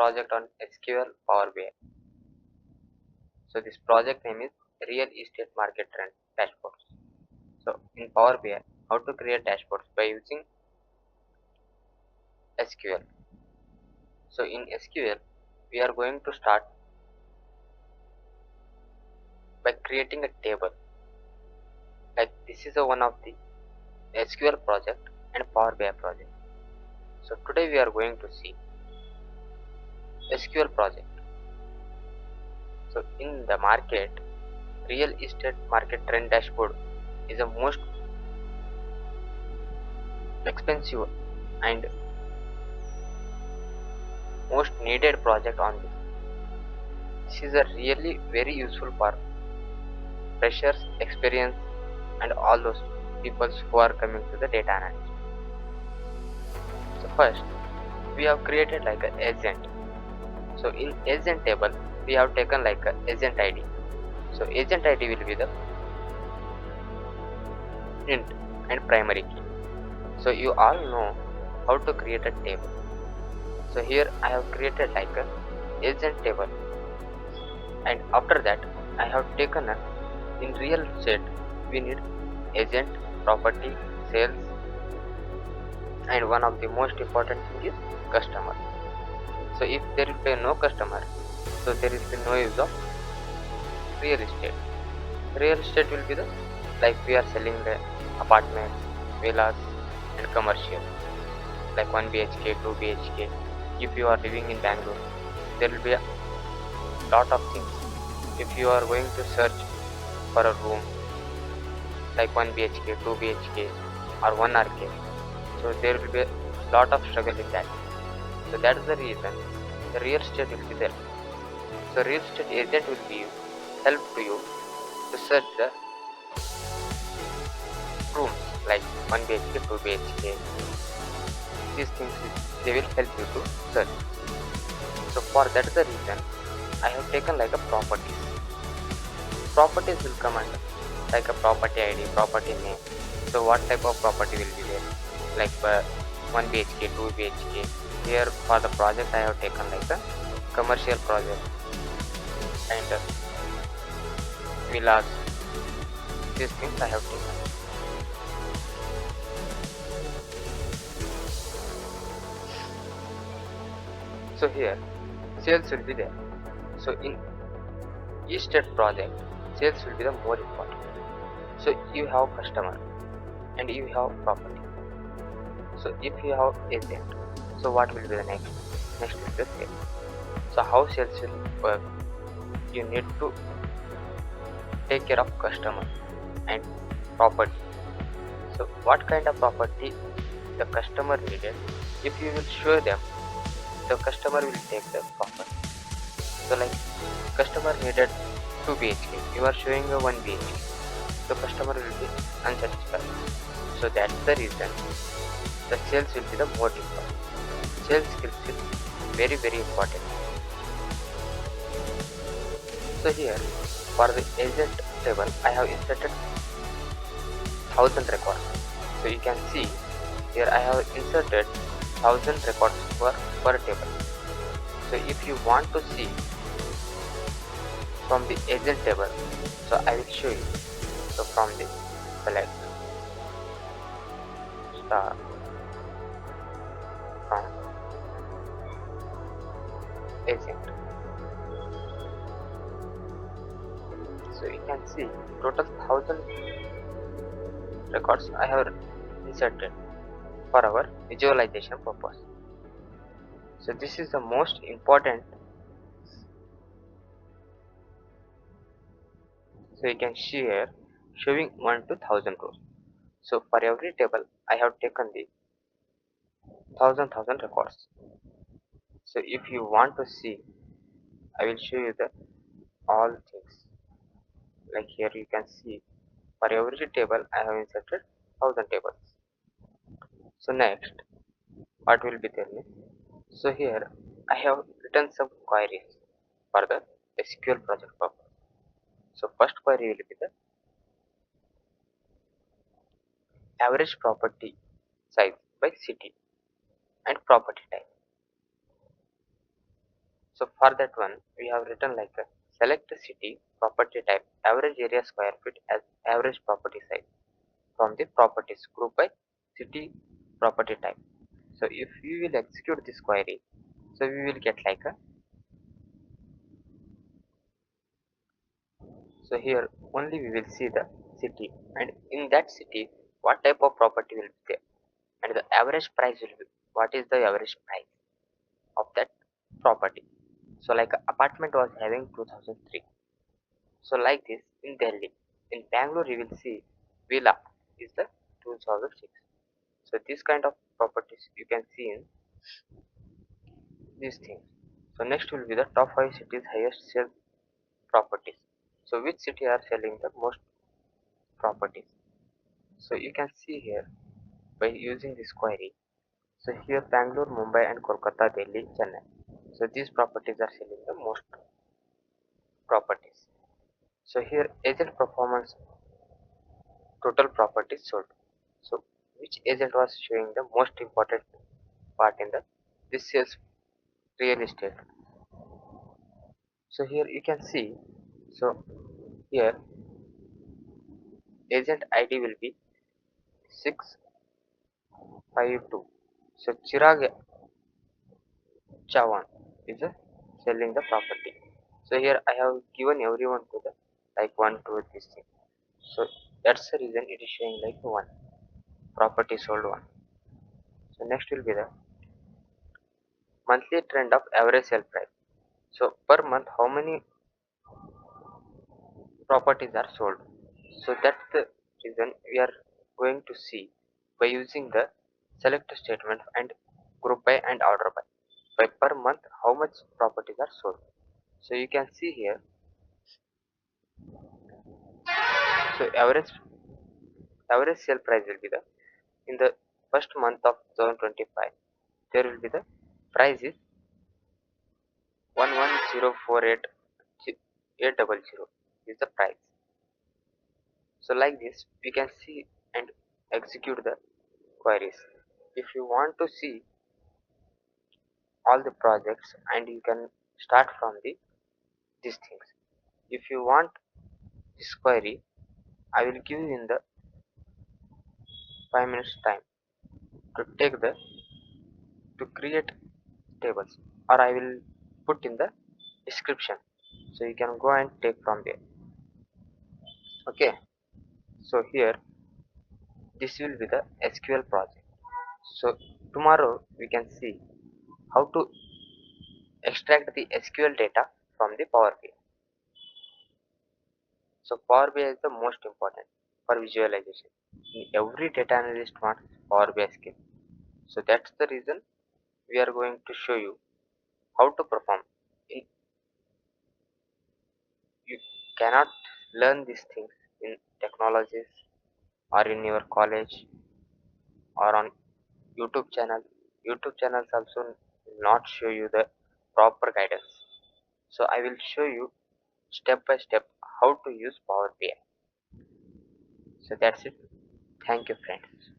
project on SQL Power BI. So this project name is Real Estate Market Trend Dashboards. So in Power BI, how to create dashboards by using SQL. So in SQL, we are going to start by creating a table. Like this is a one of the SQL project and Power BI project. So today we are going to see SQL project. So in the market, real estate market trend dashboard is the most expensive and most needed project on this. This is a really very useful for freshers, experience, and all those people who are coming to the data analyst. So first, we have created like an agent. So in agent table, we have taken like a agent ID. So agent ID will be the INT and primary key. So you all know how to create a table. So here I have created like a agent table, and after that I have taken a in real estate we need agent, property, sales, and one of the most important thing is customer. So if there will be no customer, so there will be no use of real estate. Real estate will be the like we are selling the apartments, villas, and commercial like 1 BHK, 2 BHK. If you are living in Bangalore, there will be a lot of things. If you are going to search for a room like 1 BHK, 2 BHK, or 1 RK, so there will be a lot of struggle in that. So that is the reason the real estate will be there. So real estate agent will be help to you to search the rooms like 1 BHK, 2 BHK. These things they will help you to search. So for that is the reason I have taken like a properties. Properties will come under like a property ID, property name. So what type of property will be there? Like 1 BHK, 2 BHK. Here for the project I have taken like a commercial project and villas. These things I have taken. So here sales will be there. So in estate project, sales will be the more important. So you have customer and you have property. So if you have agent, so what will be the next? Next is the sale. So how sales will work? You need to take care of customer and property. So what kind of property the customer needed? If you will show them, the customer will take the property. So like customer needed 2 BHK, you are showing a 1 BHK, the customer will be unsatisfied. So that's the reason the sales will be the more important. Sales skills is very important. So here for the agent table I have inserted 1000 records. So you can see here I have inserted 1000 records per table. So if you want to see from the agent table, so I will show you. So from the select star from agent, so you can see total 1000 records I have inserted for our visualization purpose. So this is the most important. So you can see here showing 1 to 1000 rows. So for every table I have taken the 1000 records. So if you want to see, I will show you the all things. Like here you can see for every table I have inserted 1000 tables. So next what will be there means, so here I have written some queries for the SQL project purpose. So first query will be the average property size by city and property type. So for that one, we have written like a select the city property type average area square feet as average property size from the properties group by city property type. So if we will execute this query, so we will get like a, so here only we will see the city, and in that city what type of property will be there, and the average price will be what is the average price of that property. So like apartment was having 2003. So like this in Delhi, in Bangalore you will see villa is the 2006. So this kind of properties you can see in these things. So next will be the top 5 cities highest sale properties. So which city are selling the most properties? So you can see here by using this query. So here Bangalore, Mumbai and Kolkata, Delhi, Chennai. So these properties are selling the most properties. So here agent performance total properties sold. So which agent was showing the most important part in the this sales real estate? So here you can see, so here agent ID will be 652. So Chirag Chavan is selling the property. So here I have given everyone to the like one to this thing. So that's the reason it is showing like one property sold one. So next will be the monthly trend of average sale price. So per month how many properties are sold. So that's the reason we are going to see by using the select statement and group by and order by. By per month how much properties are sold. So you can see here, so average sale price will be the in the first month of 2025 there will be the price is 11048800 is the price. So like this we can see and execute the queries. If you want to see all the projects and you can start from the these things. If you want this query, I will give you in the 5 minutes time to take the to create tables, or I will put in the description so you can go and take from there. Okay, so here this will be the SQL project. So tomorrow we can see how to extract the SQL data from the Power BI. So Power BI is the most important for visualization. Every data analyst wants Power BI skill. So that's the reason we are going to show you how to perform. You cannot learn these things in technologies or in your college or on YouTube channel. YouTube channels also will not show you the proper guidance. So I will show you step by step how to use Power BI. So that's it. Thank you friends.